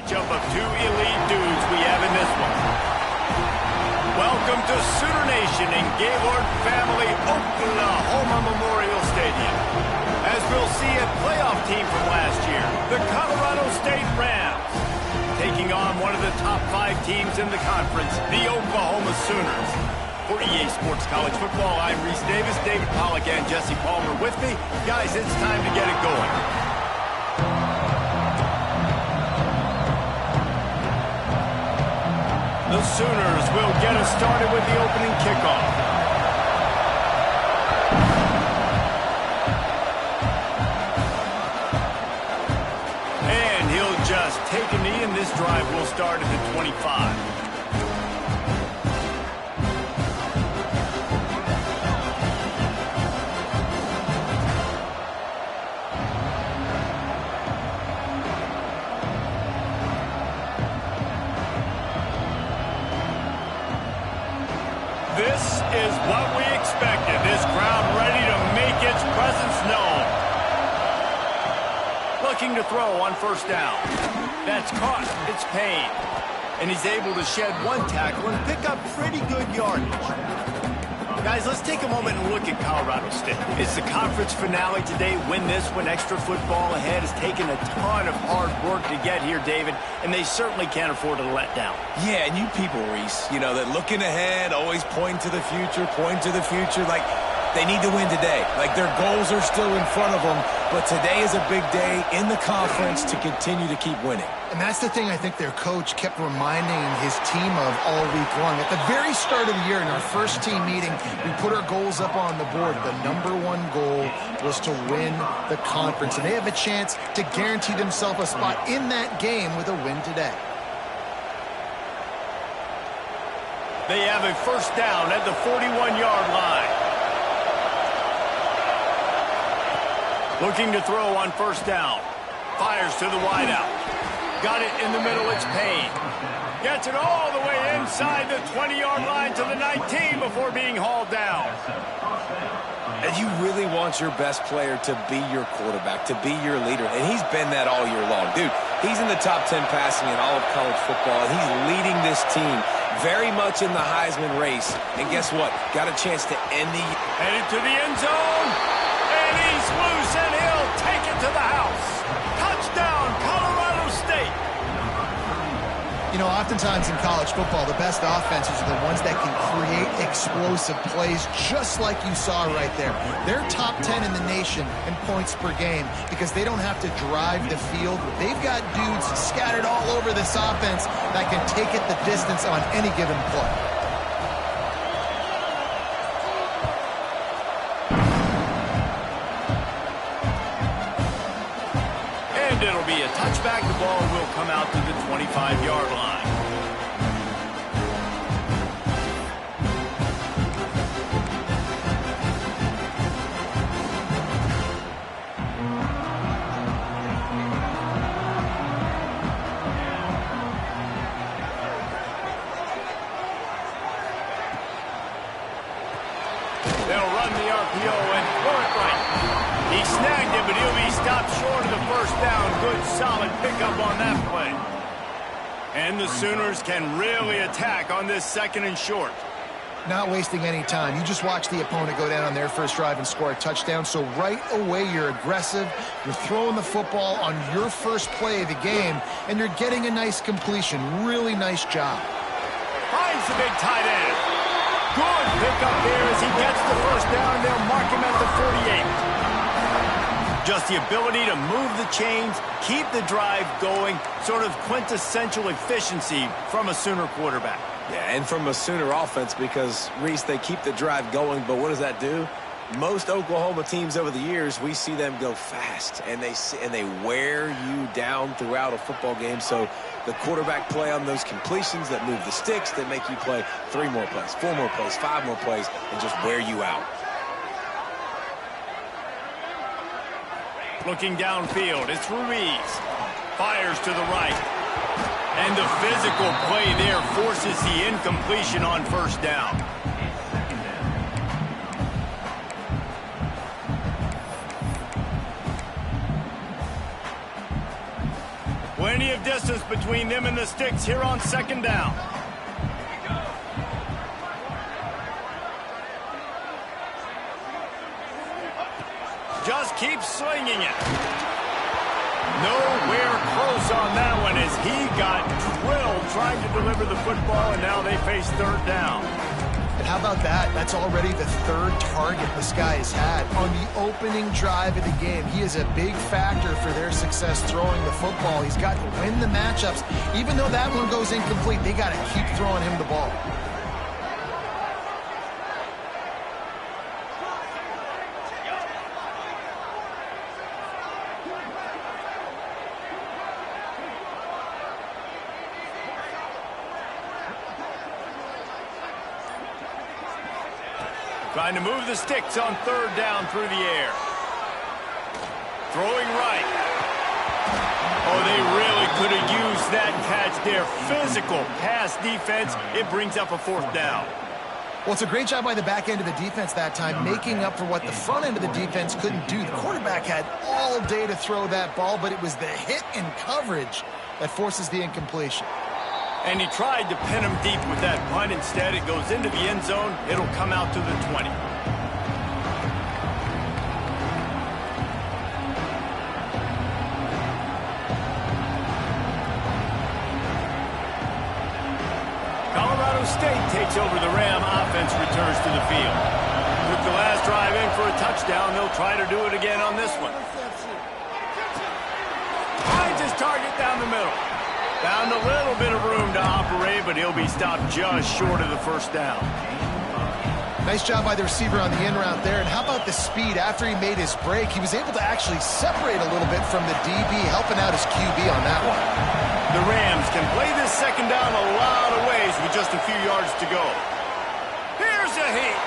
matchup of two elite dudes we have in this one. Welcome to Sooner Nation in Gaylord Family Oklahoma Memorial Stadium. As we'll see a playoff team from last year, the Colorado State Rams, taking on one of the top 5 teams in the conference, the Oklahoma Sooners. For EA Sports College Football, I'm Reese Davis, David Pollack, and Jesse Palmer with me. Guys, it's time to get it going. The Sooners will get us started with the opening kickoff. And he'll just take a knee, and this drive will start at the 25. This is what we expected. This crowd ready to make its presence known. Looking to throw on first down. That's caught. It's Payne. And he's able to shed one tackle and pick up pretty good yardage. Guys, let's take a moment and look at Colorado State. It's the conference finale today. Win this one. Extra football ahead has taken a ton of hard work to get here, David, and they certainly can't afford to let down. Yeah, and you people, Reese, you know, that looking ahead, always pointing to the future, like they need to win today. Like their goals are still in front of them, but today is a big day in the conference to continue to keep winning. And that's the thing I think their coach kept reminding his team of all week long. At the very start of the year, in our first team meeting, we put our goals up on the board. The #1 goal was to win the conference, and they have a chance to guarantee themselves a spot in that game with a win today. They have a first down at the 41-yard line. Looking to throw on first down. Fires to the wideout. Got it in the middle, it's Payne. Gets it all the way inside the 20-yard line to the 19 before being hauled down. And you really want your best player to be your quarterback, to be your leader, and he's been that all year long. Dude, he's in the top 10 passing in all of college football, and he's leading this team very much in the Heisman race. And guess what? Got a chance to end the... Headed to the end zone, and he's loose, and he'll take it to the house. Touchdown, Colorado State. You know, oftentimes in college football, the best offenses are the ones that can create explosive plays, just like you saw right there. They're top 10 in the nation in points per game because they don't have to drive the field. They've got dudes scattered all over this offense that can take it the distance on any given play. And it'll be a touchback. The ball will come out to the 25-yard line. They'll run the RPO and throw it right. He snagged it, but he'll be stopped short of the first down. Good, solid pickup on that play. And the Sooners can really attack on this second and short. Not wasting any time. You just watch the opponent go down on their first drive and score a touchdown. So right away, you're aggressive. You're throwing the football on your first play of the game, and you're getting a nice completion. Really nice job. Finds the big tight end. Good pickup there as he gets the first down. They'll mark him at the 48. Just the ability to move the chains, keep the drive going, sort of quintessential efficiency from a Sooner quarterback. Yeah, and from a Sooner offense because, Reese, they keep the drive going, but what does that do? Most Oklahoma teams over the years, we see them go fast, and they wear you down throughout a football game. So the quarterback play on those completions that move the sticks, that make you play 3 more plays, 4 more plays, 5 more plays, and just wear you out. Looking downfield, it's Ruiz. Fires to the right. And the physical play there forces the incompletion on first down. Plenty of of distance between them and the sticks here on second down. Just keep slinging it. Nowhere close on that one as he got drilled trying to deliver the football, and now they face third down. And how about that? That's already the third target this guy has had on the opening drive of the game. He is a big factor for their success throwing the football. He's got to win the matchups. Even though that one goes incomplete, they got to keep throwing him the ball. Trying to move the sticks on third down through the air. Throwing right. Oh, they really could have used that catch there. Physical pass defense. It brings up a fourth down. Well, it's a great job by the back end of the defense that time, making up for what the front end of the defense couldn't do. The quarterback had all day to throw that ball, but it was the hit and coverage that forces the incompletion. And he tried to pin him deep with that punt. Instead, it goes into the end zone. It'll come out to the 20. Colorado State takes over the Ram. Offense returns to the field. Took the last drive in for a touchdown. They'll try to do it again on this one. Finds his target down the middle. Found a little bit of room to operate, but he'll be stopped just short of the first down. Nice job by the receiver on the in route there. And how about the speed after he made his break? He was able to actually separate a little bit from the DB, helping out his QB on that one. The Rams can play this second down a lot of ways with just a few yards to go. Here's a heat.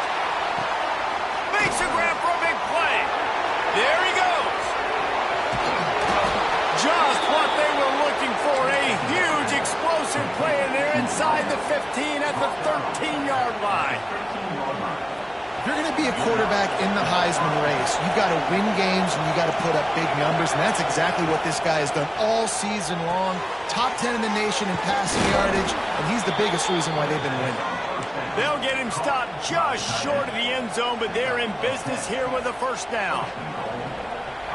Makes a grab for a big play. There he goes. Just what they were looking for, a huge explosive play in there inside the 15 at the 13-yard line. If you're going to be a quarterback in the Heisman race, you've got to win games and you've got to put up big numbers, and that's exactly what this guy has done all season long. Top 10 in the nation in passing yardage, and he's the biggest reason why they've been winning. They'll get him stopped just short of the end zone, but they're in business here with a first down.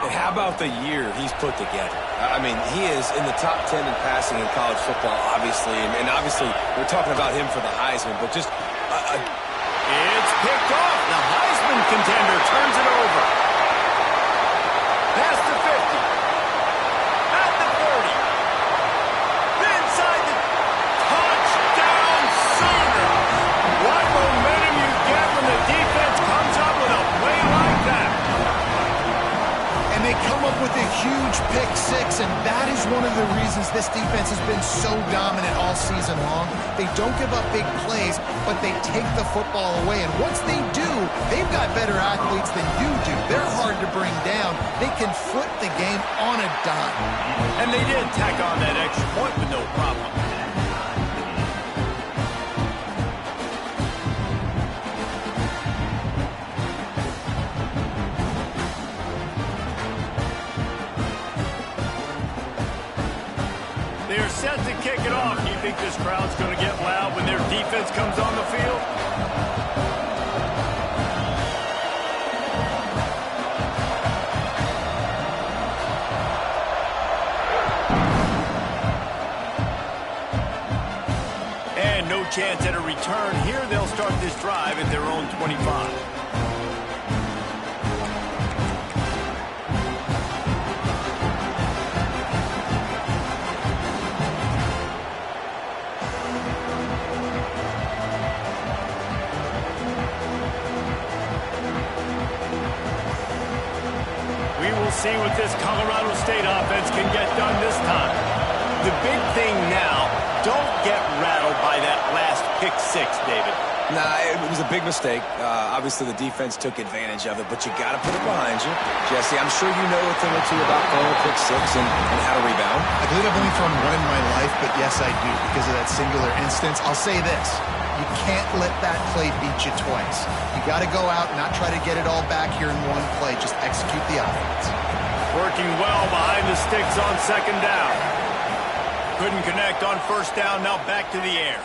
And how about the year he's put together? I mean, he is in the top 10 in passing in college football, obviously. And obviously, we're talking about him for the Heisman, but just... It's picked off. The Heisman contender turns it over. Past the 50. At the 30. Inside the touchdown Sooners. What momentum you get when the defense comes up with a play like that. And they come up with a huge pick six, and that is one of the reasons this defense has been so dominant all season long. They don't give up big plays, but they take the football away. And once they do, they've got better athletes than you do. They're hard to bring down. They can flip the game on a dime. And they did tack on that extra point with no problem. They're set to kick it off. Do you think this crowd's going to get loud when their defense comes on the field? And no chance at a return here. They'll start this drive at their own 25. See what this Colorado State offense can get done this time. The big thing now, don't get rattled by that last pick six, David. Nah, it was a big mistake. Obviously, the defense took advantage of it, but you got to put it behind you. Jesse, I'm sure you know a thing or two about throwing a pick six and how to rebound. I believe I've only thrown one in my life, but yes, I do because of that singular instance. I'll say this. You can't let that play beat you twice. You got to go out and not try to get it all back here in one play. Just execute the offense. Working well behind the sticks on second down. Couldn't connect on first down. Now back to the air.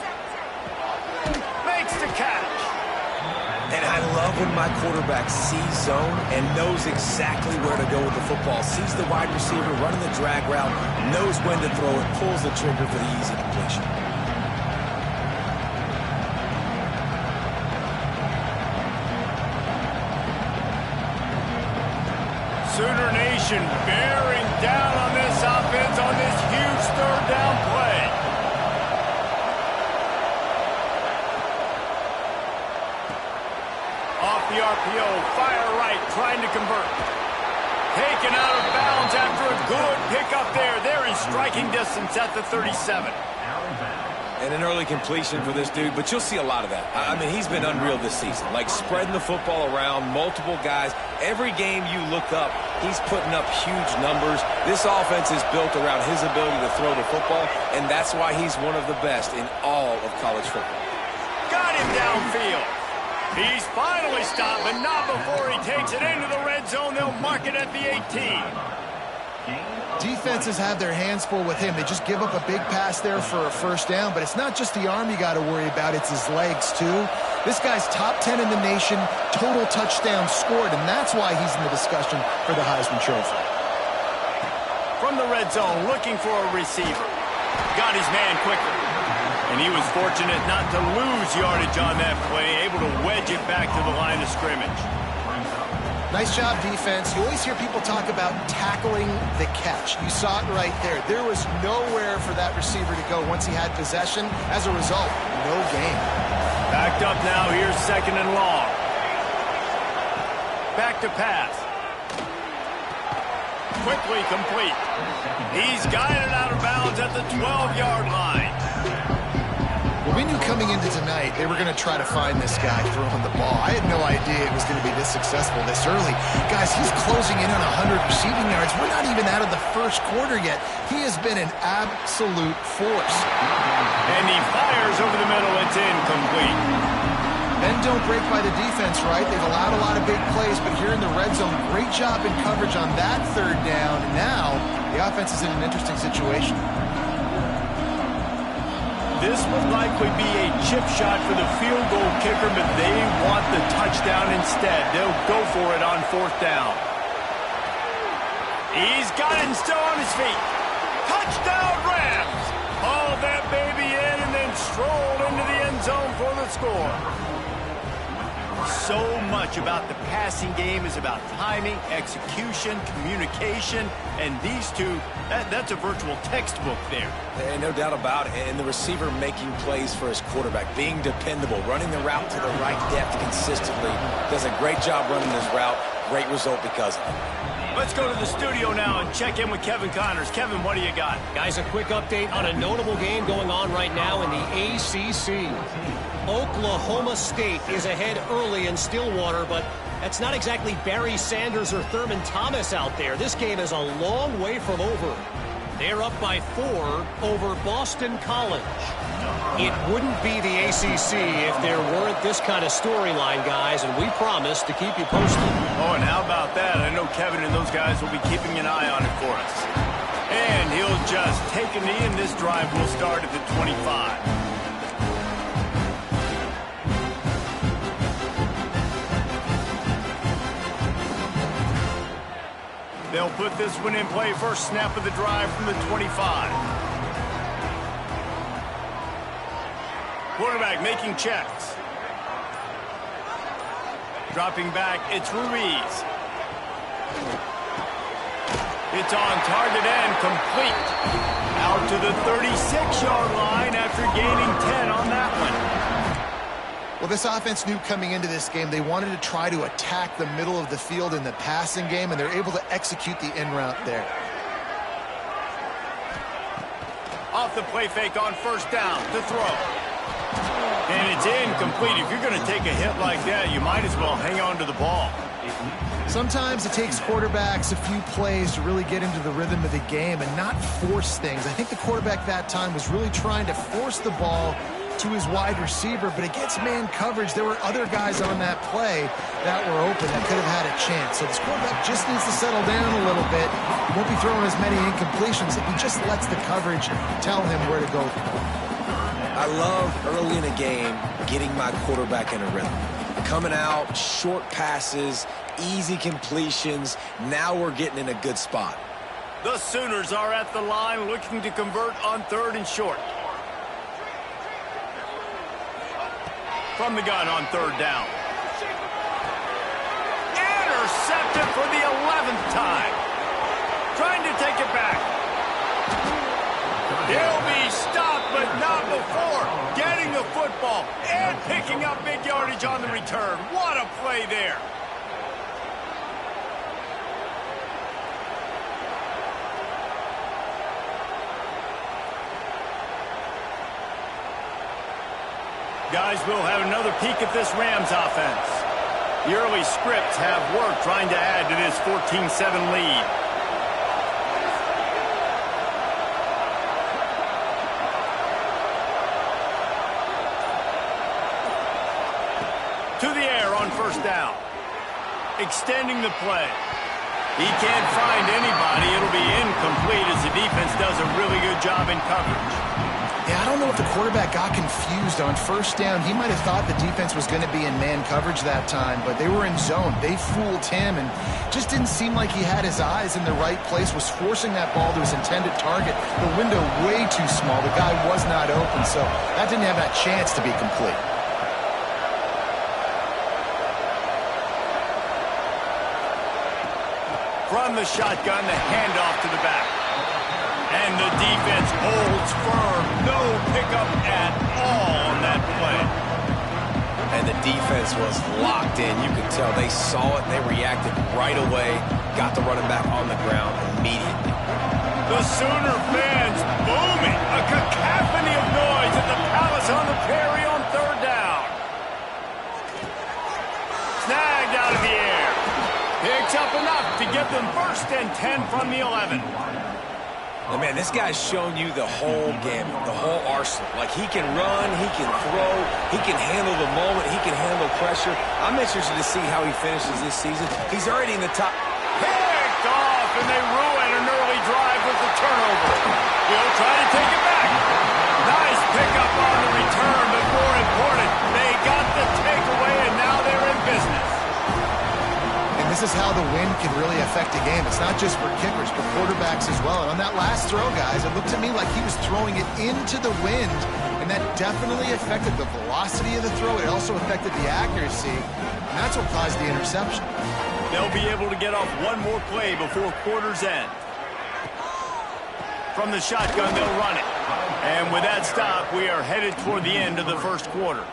Makes the catch. And I love when my quarterback sees zone and knows exactly where to go with the football. Sees the wide receiver running the drag route, knows when to throw it, pulls the trigger for the easy completion. Sooner Nation bearing down on this offense on this huge third down play. Off the RPO, fire right, trying to convert. Taken out of bounds after a good pickup there. They're in striking distance at the 37. And an early completion for this dude, but you'll see a lot of that. I mean, he's been unreal this season, like spreading the football around, multiple guys. Every game you look up, he's putting up huge numbers. This offense is built around his ability to throw the football, and that's why he's one of the best in all of college football. Got him downfield. He's finally stopped, but not before he takes it into the red zone. They'll mark it at the 18. Defenses have their hands full with him. They just give up a big pass there for a first down, but it's not just the arm you got to worry about, it's his legs too. This guy's top 10 in the nation, total touchdowns scored, and that's why he's in the discussion for the Heisman Trophy. From the red zone, looking for a receiver. Got his man quickly. And he was fortunate not to lose yardage on that play, able to wedge it back to the line of scrimmage. Nice job, defense. You always hear people talk about tackling the catch. You saw it right there. There was nowhere for that receiver to go once he had possession. As a result, no gain. Backed up now. Here's second and long. Back to pass. Quickly complete. He's guided out of bounds at the 12-yard line. Well, we knew coming into tonight they were going to try to find this guy throwing the ball. I had no idea it was going to be this successful this early. Guys, he's closing in on 100 receiving yards. We're not even out of the first quarter yet. He has been an absolute force. And he fires over the middle. It's incomplete. Men don't break by the defense, right? They've allowed a lot of big plays, but here in the red zone, great job in coverage on that third down. And now the offense is in an interesting situation. This would likely be a chip shot for the field goal kicker, but they want the touchdown instead. They'll go for it on fourth down. He's got it and still on his feet. Touchdown Rams! Hauled that baby in and then strolled into the end zone for the score. So much about the passing game is about timing, execution, communication, and these two, that's a virtual textbook there. No doubt about it. And the receiver making plays for his quarterback, being dependable, running the route to the right depth consistently. Does a great job running his route. Great result because of it. Let's go to the studio now and check in with Kevin Connors. Kevin, what do you got? Guys, a quick update on a notable game going on right now in the ACC. Oklahoma State is ahead early in Stillwater, but that's not exactly Barry Sanders or Thurman Thomas out there. This game is a long way from over. They're up by 4 over Boston College. It wouldn't be the ACC if there weren't this kind of storyline, guys, and we promise to keep you posted. Oh, and how about that? I know Kevin and those guys will be keeping an eye on it for us. And he'll just take a knee, and this drive will start at the 25. They'll put this one in play. First snap of the drive from the 25. Quarterback making checks. Dropping back, it's Ruiz. It's on target and complete. Out to the 36-yard line after gaining 10 on that one. Well, this offense knew coming into this game they wanted to try to attack the middle of the field in the passing game, and they're able to execute the in route there. Off the play fake on first down to throw. And it's incomplete. If you're going to take a hit like that, you might as well hang on to the ball. Sometimes it takes quarterbacks a few plays to really get into the rhythm of the game and not force things. I think the quarterback that time was really trying to force the ball to his wide receiver, but against man coverage, there were other guys on that play that were open that could have had a chance. So this quarterback just needs to settle down a little bit. He won't be throwing as many incompletions if he just lets the coverage tell him where to go. I love early in a game getting my quarterback in a rhythm. Coming out, short passes, easy completions. Now we're getting in a good spot. The Sooners are at the line looking to convert on 3rd and short. From the gun on 3rd down. Intercepted for the 11th time. Trying to take it back. He'll be stopped, but not before getting the football and picking up big yardage on the return. What a play there. Guys, we'll have another peek at this Rams offense. The early scripts have worked trying to add to this 14-7 lead. To the air on 1st down. Extending the play. He can't find anybody. It'll be incomplete as the defense does a really good job in coverage. Yeah, I don't know if the quarterback got confused on 1st down. He might have thought the defense was going to be in man coverage that time, but they were in zone. They fooled him and just didn't seem like he had his eyes in the right place, was forcing that ball to his intended target. The window way too small. The guy was not open, so that didn't have that chance to be complete. From the shotgun, the handoff to the back. And the defense holds firm. No pickup at all on that play. And the defense was locked in. You could tell they saw it. They reacted right away. Got the running back on the ground immediately. The Sooner fans booming. A cacophony of noise at the Palace on the Prairie on 3rd down. Snagged out of the air. Picks up enough to get them 1st and 10 from the 11. And man, this guy's shown you the whole gamut, the whole arsenal. Like, he can run, he can throw, he can handle the moment, he can handle pressure. I'm interested to see how he finishes this season. He's already in the top. Picked off, and they ruin an early drive with the turnover. He'll try to take it back. Nice pickup on the return, but more important, they got the takeaway, and now they're in business. This is how the wind can really affect a game. It's not just for kickers, but quarterbacks as well. And on that last throw, guys, it looked to me like he was throwing it into the wind, and that definitely affected the velocity of the throw. It also affected the accuracy, and that's what caused the interception. They'll be able to get off one more play before quarter's end. From the shotgun, they'll run it. And with that stop, we are headed toward the end of the 1st quarter.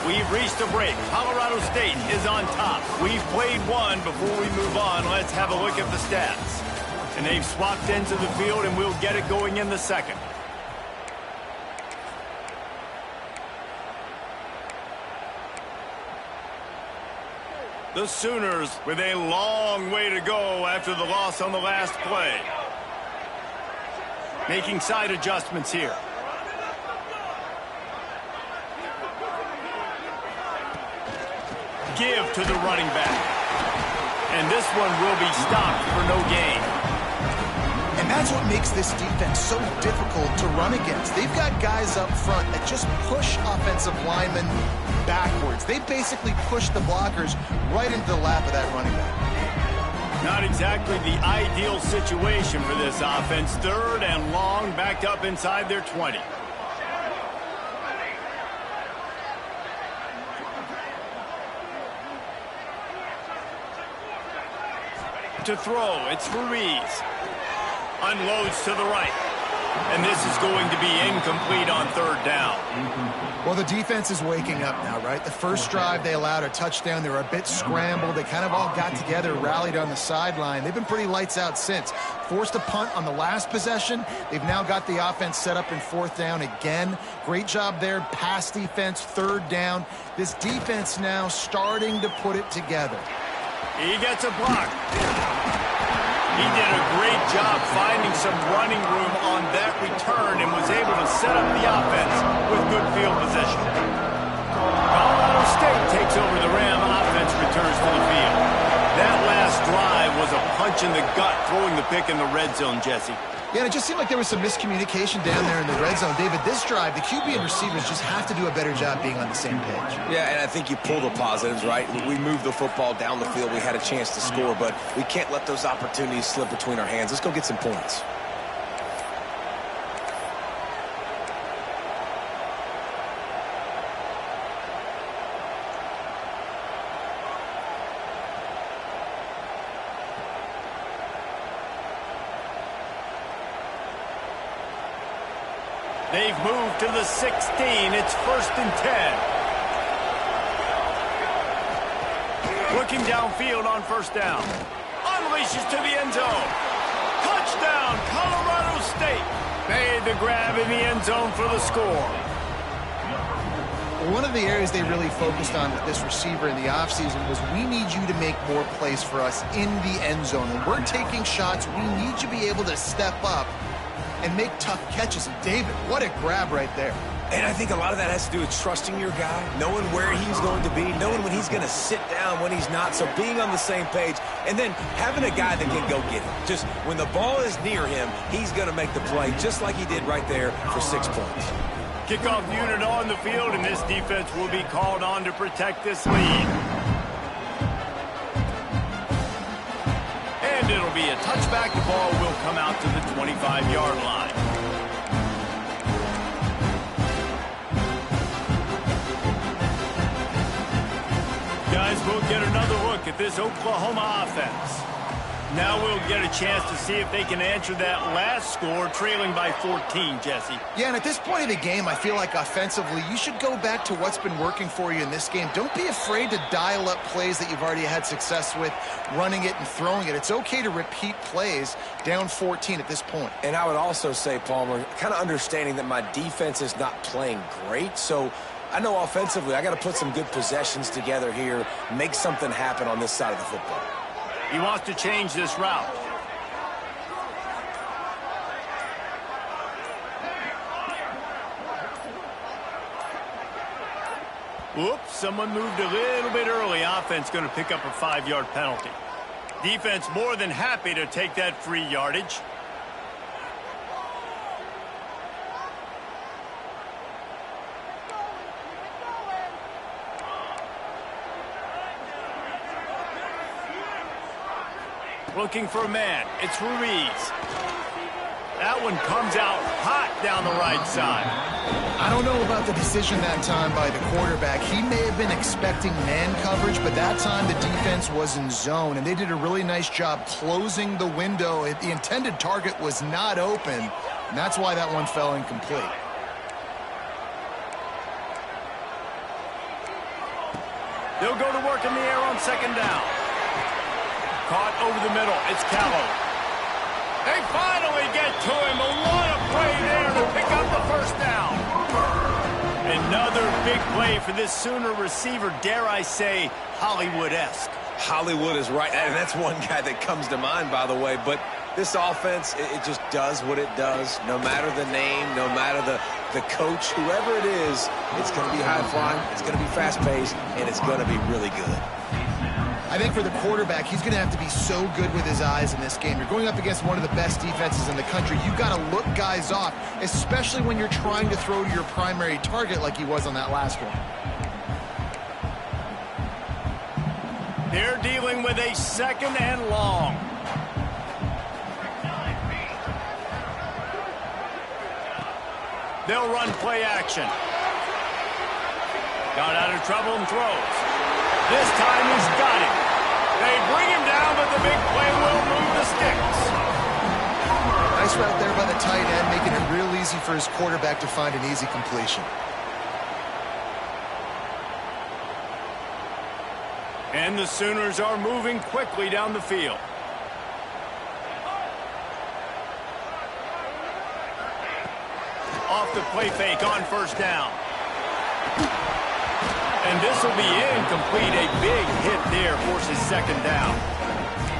We've reached a break. Colorado State is on top. We've played one. Before we move on, let's have a look at the stats. And they've swapped ends of the field, and we'll get it going in the 2nd. The Sooners with a long way to go after the loss on the last play. Making side adjustments here. Give to the running back. And this one will be stopped for no gain. And that's what makes this defense so difficult to run against. They've got guys up front that just push offensive linemen backwards. They basically push the blockers right into the lap of that running back. Not exactly the ideal situation for this offense. 3rd and long, backed up inside their 20. To throw, it's Ruiz. Unloads to the right. And this is going to be incomplete on 3rd down. Well, the defense is waking up now, right? The first drive, they allowed a touchdown. They were a bit scrambled. They kind of all got together, rallied on the sideline. They've been pretty lights out since. Forced a punt on the last possession. They've now got the offense set up in 4th down again. Great job there. Pass defense, 3rd down. This defense now starting to put it together. He gets a block. He did a great job finding some running room on that return, and set up the offense with good field position. Colorado State takes over the Ram. Offense returns to the field. That last drive was a punch in the gut, throwing the pick in the red zone, Jesse. Yeah, and it just seemed like there was some miscommunication down there in the red zone. David, this drive, the QB and receivers just have to do a better job being on the same page. Yeah, and I think you pull the positives, right? We moved the football down the field. We had a chance to score, but we can't let those opportunities slip between our hands. Let's go get some points. They've moved to the 16. It's 1st and 10. Looking downfield on 1st down. Unleashes to the end zone. Touchdown, Colorado State. Made the grab in the end zone for the score. One of the areas they really focused on with this receiver in the offseason was we need you to make more plays for us in the end zone. When we're taking shots, we need you to be able to step up and make tough catches. And David, what a grab right there. And I think a lot of that has to do with trusting your guy, knowing where he's going to be, knowing when he's going to sit down, when he's not. So being on the same page, and then having a guy that can go get it. Just when the ball is near him, he's going to make the play, just like he did right there for 6 points. Kickoff unit on the field, and this defense will be called on to protect this lead. And it'll be a touchback. The ball will come out to the 25-yard line. Guys, we'll get another look at this Oklahoma offense. Now we'll get a chance to see if they can answer that last score, trailing by 14, Jesse. Yeah, and at this point of the game, I feel like offensively, you should go back to what's been working for you in this game. Don't be afraid to dial up plays that you've already had success with, running it and throwing it. It's okay to repeat plays down 14 at this point. And I would also say, Palmer, kind of understanding that my defense is not playing great, so I know offensively I got to put some good possessions together here, make something happen on this side of the football. He wants to change this route. Whoops, someone moved a little bit early. Offense going to pick up a 5-yard penalty. Defense more than happy to take that free yardage. Looking for a man. It's Ruiz. That one comes out hot down the right side. I don't know about the decision that time by the quarterback. He may have been expecting man coverage, but that time the defense was in zone, and they did a really nice job closing the window. The intended target was not open, and that's why that one fell incomplete. They'll go to work in the air on 2nd down. Caught over the middle. It's Callow. They finally get to him. A lot of play there to pick up the 1st down. Another big play for this Sooner receiver, dare I say, Hollywood-esque. Hollywood is right, and that's one guy that comes to mind, by the way. But this offense, it just does what it does. No matter the name, no matter the coach, whoever it is, it's going to be high-flying, it's going to be fast-paced, and it's going to be really good. I think for the quarterback, he's going to have to be so good with his eyes in this game. You're going up against one of the best defenses in the country. You've got to look guys off, especially when you're trying to throw to your primary target like he was on that last one. They're dealing with a 2nd and long. They'll run play action. Got out of trouble and throws. This time he's got him. They bring him down, but the big play will move the sticks. Nice route there by the tight end, making it real easy for his quarterback to find an easy completion. And the Sooners are moving quickly down the field. Off the play fake on 1st down. And this will be incomplete. A big hit there forces 2nd down.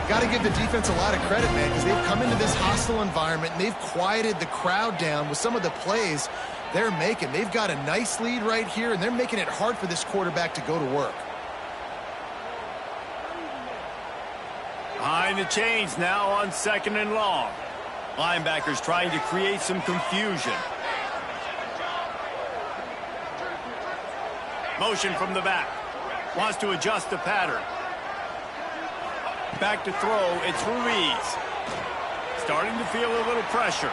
Got to give the defense a lot of credit, man, because they've come into this hostile environment and they've quieted the crowd down with some of the plays. They've got a nice lead right here, and they're making it hard for this quarterback to go to work. Behind the chains now on 2nd and long. Linebackers trying to create some confusion. Motion from the back. Wants to adjust the pattern. Back to throw, it's Ruiz. Starting to feel a little pressure.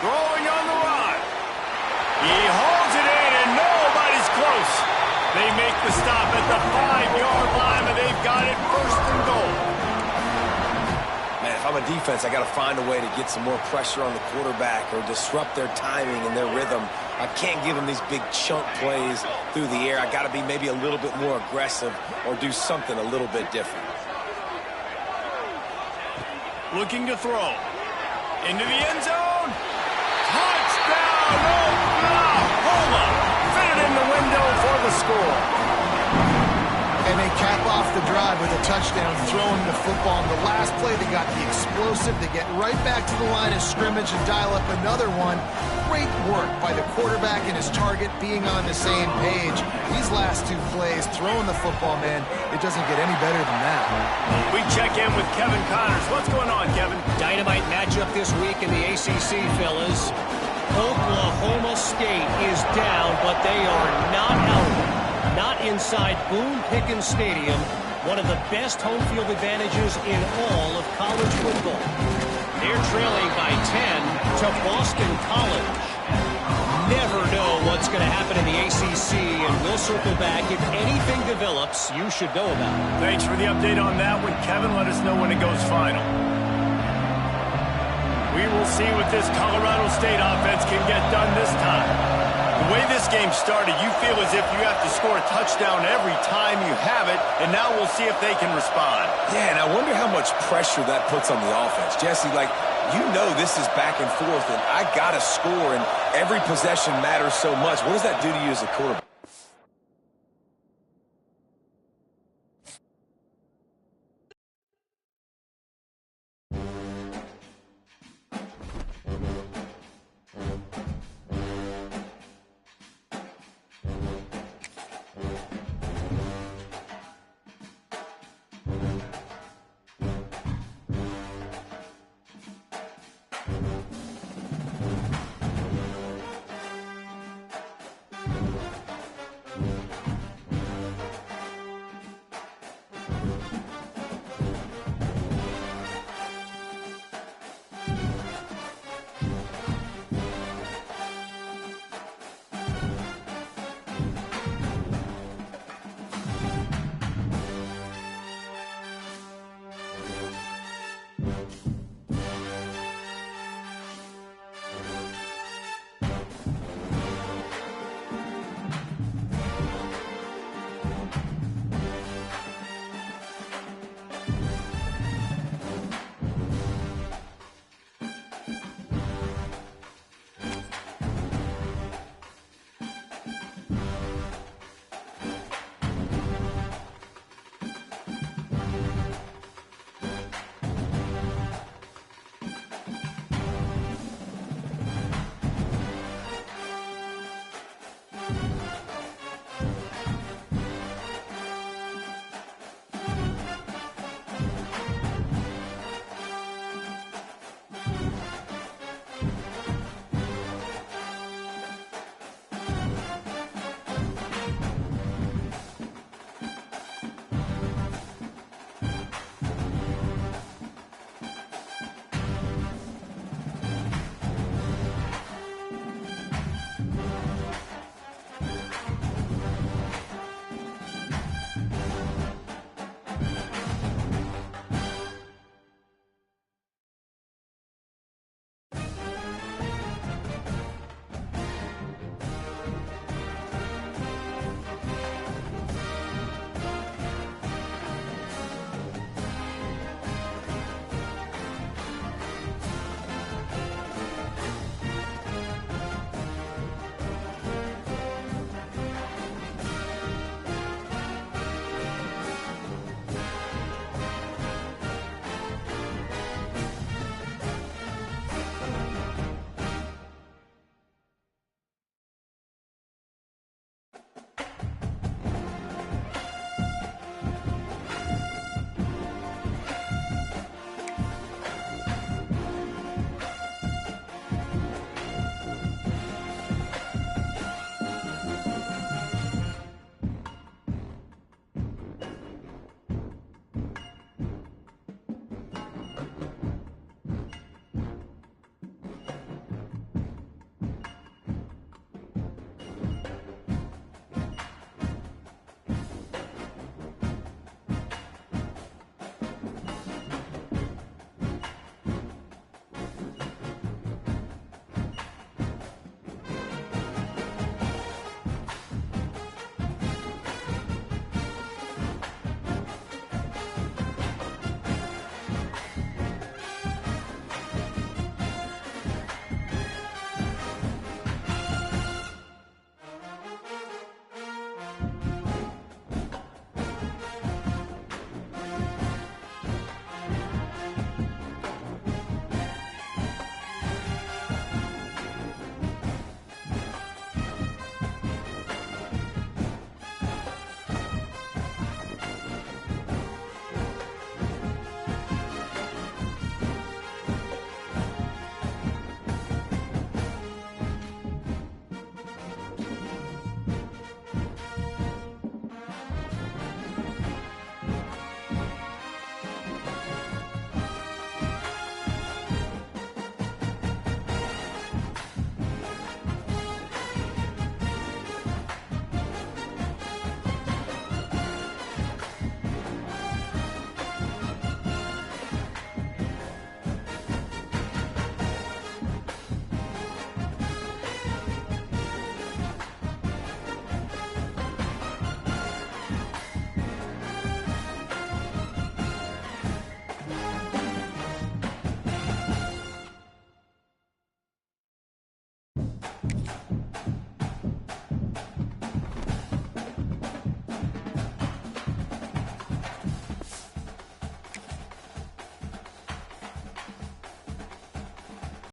Throwing on the run. He holds it in, and nobody's close. They make the stop at the 5-yard line, and they've got it 1st and goal. Man, if I'm a defense, I got to find a way to get some more pressure on the quarterback or disrupt their timing and their rhythm. I can't give them these big chunk plays through the air. I got to be maybe a little bit more aggressive or do something a little bit different. Looking to throw. Into the end zone. Touchdown, Oklahoma! Fitted in the window for the score. And they cap off the drive with a touchdown, throwing the football. On the last play, they got the explosive. They get right back to the line of scrimmage and dial up another one. Great work by the quarterback and his target being on the same page. These last 2 plays, throwing the football, man, it doesn't get any better than that. We check in with Kevin Connors. What's going on, Kevin? Dynamite matchup this week in the ACC, fellas. Oklahoma State is down, but they are not out of it. Not inside Boone Pickens Stadium, one of the best home field advantages in all of college football. They're trailing by 10 to Boston College. Never know what's going to happen in the ACC, and we'll circle back. If anything develops, you should know about it. Thanks for the update on that one, Kevin. Let us know when it goes final. We will see what this Colorado State offense can get done this time. The way this game started, you feel as if you have to score a touchdown every time you have it, and now we'll see if they can respond. Yeah, and I wonder how much pressure that puts on the offense. Jesse, you know this is back and forth, and I got to score, and every possession matters so much. What does that do to you as a quarterback?